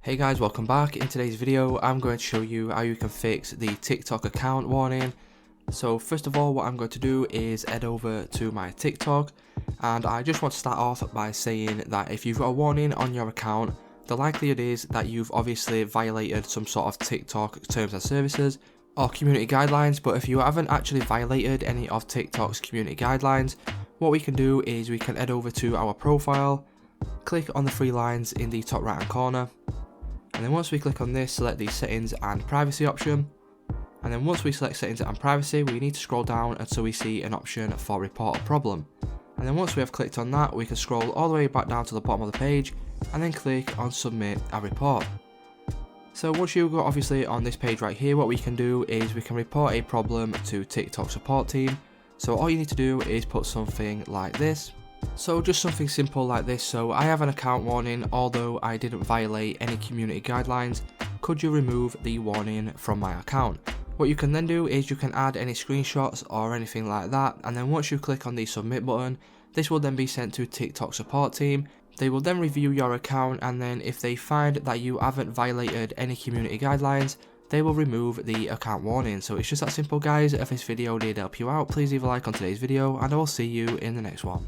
Hey guys, welcome back. In today's video I'm going to show you how you can fix the TikTok account warning. So first of all, what I'm going to do is head over to my TikTok, and I just want to start off by saying that if you've got a warning on your account, the likelihood is that you've obviously violated some sort of TikTok terms and services or community guidelines. But if you haven't actually violated any of TikTok's community guidelines, what we can do is we can head over to our profile, click on the three lines in the top right hand corner, and then once we click on this, select the settings and privacy option. And then once we select settings and privacy, we need to scroll down until we see an option for report a problem. And then once we have clicked on that, we can scroll all the way back down to the bottom of the page and then click on submit a report. So once you go obviously on this page right here, what we can do is we can report a problem to TikTok support team. So all you need to do is put something like this. So just something simple like this. So I have an account warning, although I didn't violate any community guidelines. Could you remove the warning from my account? What you can then do is you can add any screenshots or anything like that, and then once you click on the submit button, this will then be sent to TikTok support team. They will then review your account, and then if they find that you haven't violated any community guidelines, they will remove the account warning. So it's just that simple, guys. If this video did help you out, please leave a like on today's video, and I will see you in the next one.